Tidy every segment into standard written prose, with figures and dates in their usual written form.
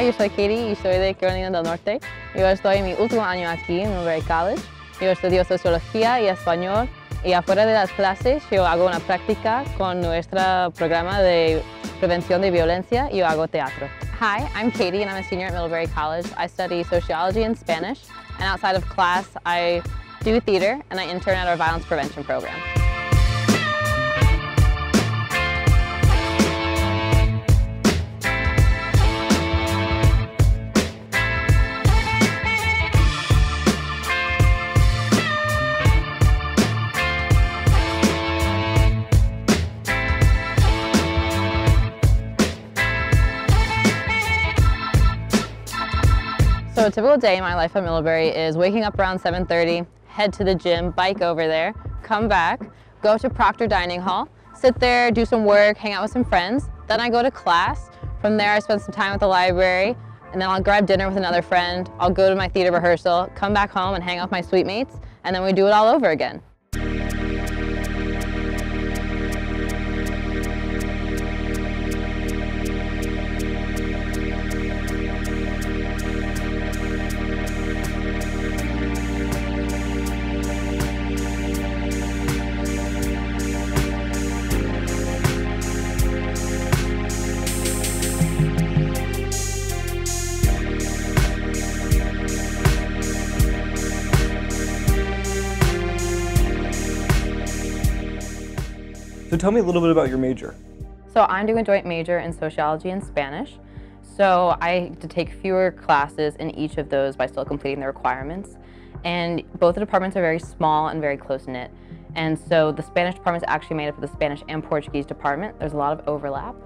Hola, yo soy Katie y soy de Carolina del Norte. Yo estoy en mi último año aquí en Middlebury College. Yo estudio Sociología y Español y afuera de las clases yo hago una práctica con nuestro programa de prevención de violencia y yo hago teatro. Hi, I'm Katie and I'm a senior at Middlebury College. I study Sociology and Spanish, and outside of class I do theater and I intern at our violence prevention program. So a typical day in my life at Middlebury is waking up around 7:30, head to the gym, bike over there, come back, go to Proctor Dining Hall, sit there, do some work, hang out with some friends. Then I go to class. From there I spend some time at the library, and then I'll grab dinner with another friend. I'll go to my theater rehearsal, come back home and hang out with my suite mates, and then we do it all over again. So tell me a little bit about your major. So I'm doing a joint major in Sociology and Spanish. So I had to take fewer classes in each of those by still completing the requirements. And both the departments are very small and very close-knit. And so the Spanish department is actually made up of the Spanish and Portuguese department. There's a lot of overlap.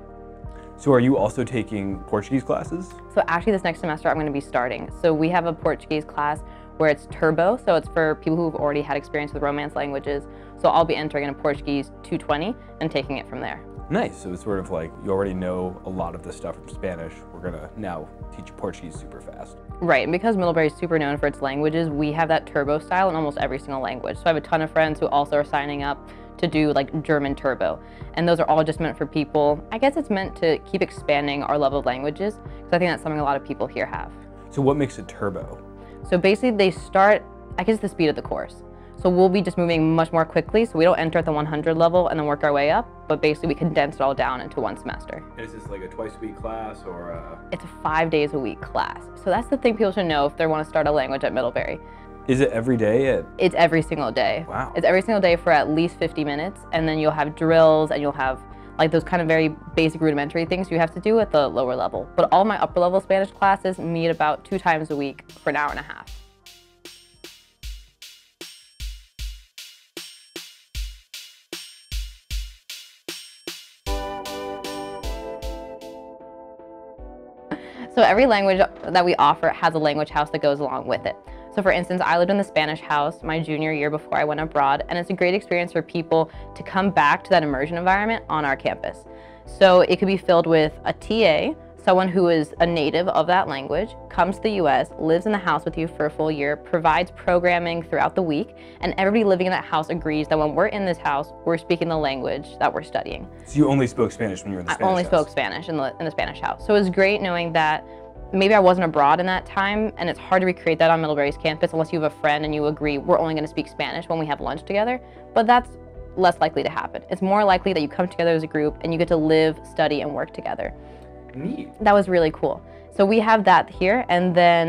So are you also taking Portuguese classes? So actually this next semester I'm going to be starting. So we have a Portuguese class where it's turbo, so it's for people who've already had experience with Romance languages. So I'll be entering in a Portuguese 220 and taking it from there. Nice, so it's sort of like you already know a lot of the stuff from Spanish. We're gonna now teach you Portuguese super fast. Right, and because Middlebury is super known for its languages, we have that turbo style in almost every single language. So I have a ton of friends who also are signing up to do like German turbo. And those are all just meant for people, I guess it's meant to keep expanding our love of languages, because I think that's something a lot of people here have. So what makes it turbo? So basically they start, I guess, the speed of the course. So we'll be just moving much more quickly, so we don't enter at the 100 level and then work our way up, but basically we condense it all down into one semester. And is this like a twice-a-week class or a... It's a 5 days a week class. So that's the thing people should know if they want to start a language at Middlebury. Is it every day? It's every single day. Wow. It's every single day for at least 50 minutes, and then you'll have drills and you'll have like those kind of very basic rudimentary things you have to do at the lower level. But all my upper level Spanish classes meet about 2 times a week for an hour and a half. So every language that we offer has a language house that goes along with it. So for instance, I lived in the Spanish house my junior year before I went abroad, and it's a great experience for people to come back to that immersion environment on our campus. So it could be filled with a TA, someone who is a native of that language, comes to the US, lives in the house with you for a full year, provides programming throughout the week, and everybody living in that house agrees that when we're in this house, we're speaking the language that we're studying. So you only spoke Spanish when you were in the Spanish house? I only spoke Spanish in the Spanish house. So it was great knowing that maybe I wasn't abroad in that time, and it's hard to recreate that on Middlebury's campus unless you have a friend and you agree we're only going to speak Spanish when we have lunch together, but that's less likely to happen. It's more likely that you come together as a group and you get to live, study, and work together. Neat. That was really cool. So we have that here, and then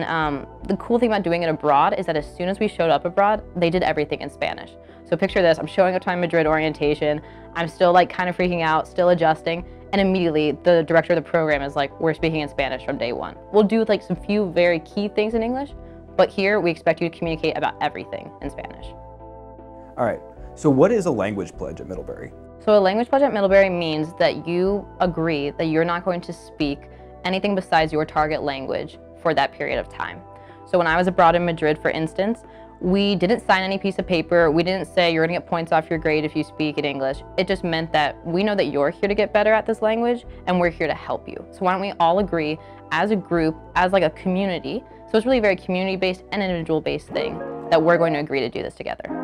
the cool thing about doing it abroad is that as soon as we showed up abroad, they did everything in Spanish. So picture this, I'm showing up to my Madrid orientation, I'm still like kind of freaking out, still adjusting, and immediately the director of the program is like, we're speaking in Spanish from day one. We'll do like some few very key things in English, but here we expect you to communicate about everything in Spanish. All right, so what is a language pledge at Middlebury? So a language pledge at Middlebury means that you agree that you're not going to speak anything besides your target language for that period of time. So when I was abroad in Madrid, for instance, we didn't sign any piece of paper. We didn't say you're gonna get points off your grade if you speak in English. It just meant that we know that you're here to get better at this language and we're here to help you. So why don't we all agree as a group, as like a community, so it's really a very community-based and individual-based thing that we're going to agree to do this together.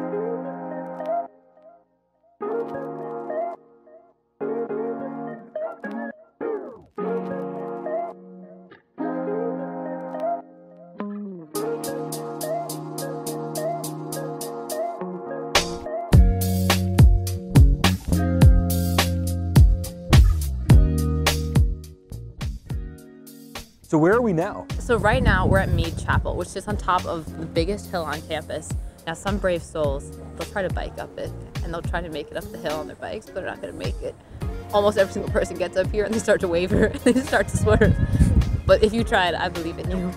So where are we now? So right now we're at Mead Chapel, which sits on top of the biggest hill on campus. Now some brave souls, they'll try to bike up it and they'll try to make it up the hill on their bikes, but they're not gonna make it. Almost every single person gets up here and they start to waver and they just start to swerve. But if you try it, I believe in you.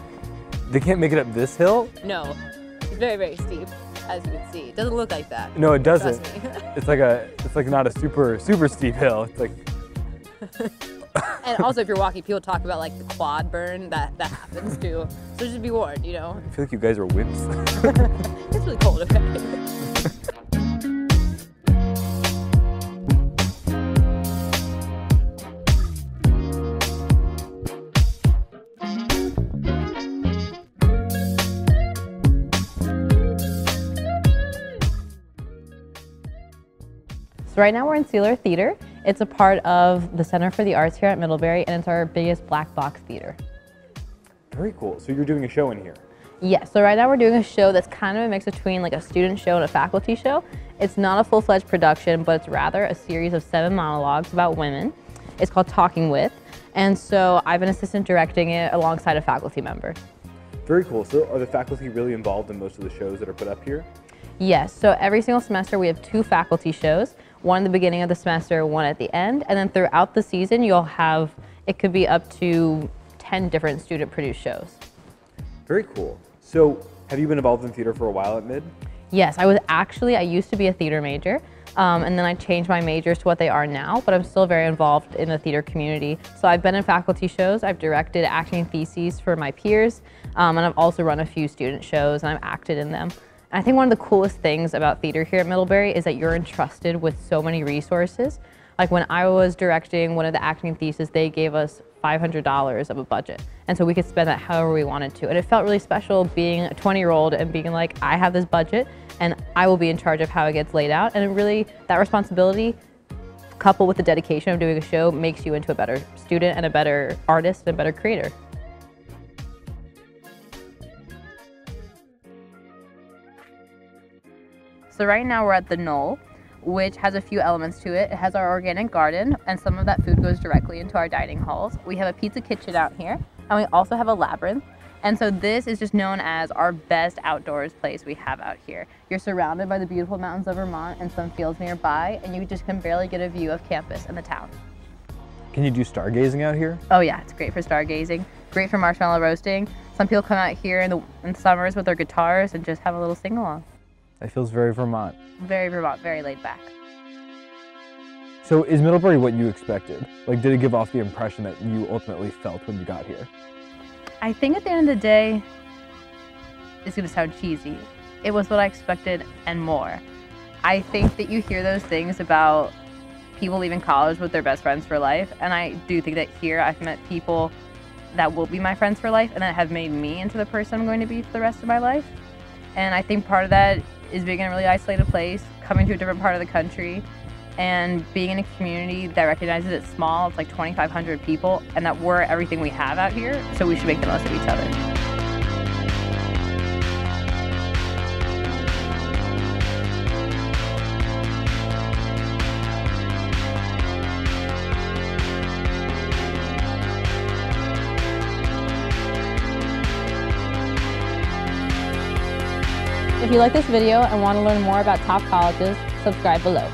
They can't make it up this hill? No, it's very, very steep, as you can see. It doesn't look like that. No, it doesn't. Trust me. It's like not a super steep hill. It's like. And also if you're walking, people talk about like the quad burn that happens too. So just be warned, you know. I feel like you guys are wimps. It's really cold, okay? So right now we're in Sealer Theater. It's a part of the Center for the Arts here at Middlebury, and it's our biggest black box theater. Very cool. So you're doing a show in here? Yes, so right now we're doing a show that's kind of a mix between like a student show and a faculty show. It's not a full-fledged production, but it's rather a series of 7 monologues about women. It's called Talking With, and so I've been assistant directing it alongside a faculty member. Very cool. So are the faculty really involved in most of the shows that are put up here? Yes, so every single semester we have 2 faculty shows, one in the beginning of the semester, one at the end, and then throughout the season you'll have, it could be up to 10 different student produced shows. Very cool. So have you been involved in theater for a while at Mid? Yes, I used to be a theater major, and then I changed my majors to what they are now, but I'm still very involved in the theater community. So I've been in faculty shows, I've directed acting theses for my peers, and I've also run a few student shows and I've acted in them. I think one of the coolest things about theater here at Middlebury is that you're entrusted with so many resources. Like when I was directing one of the acting theses, they gave us $500 of a budget. And so we could spend that however we wanted to. And it felt really special being a 20-year-old and being like, I have this budget and I will be in charge of how it gets laid out. And it really, that responsibility coupled with the dedication of doing a show makes you into a better student and a better artist and a better creator. So right now we're at the Knoll, which has a few elements to it. It has our organic garden, and some of that food goes directly into our dining halls. We have a pizza kitchen out here, and we also have a labyrinth. And so this is just known as our best outdoors place we have out here. You're surrounded by the beautiful mountains of Vermont and some fields nearby, and you just can barely get a view of campus and the town. Can you do stargazing out here? Oh yeah, it's great for stargazing, great for marshmallow roasting. Some people come out here in the summers with their guitars and just have a little sing-along. That feels very Vermont. Very Vermont, very laid back. So is Middlebury what you expected? Like, did it give off the impression that you ultimately felt when you got here? I think at the end of the day, it's gonna sound cheesy, it was what I expected and more. I think that you hear those things about people leaving college with their best friends for life, and I do think that here I've met people that will be my friends for life and that have made me into the person I'm going to be for the rest of my life. And I think part of that is being in a really isolated place, coming to a different part of the country, and being in a community that recognizes it's small. It's like 2,500 people, and that we're everything we have out here, so we should make the most of each other. If you like this video and want to learn more about top colleges, subscribe below.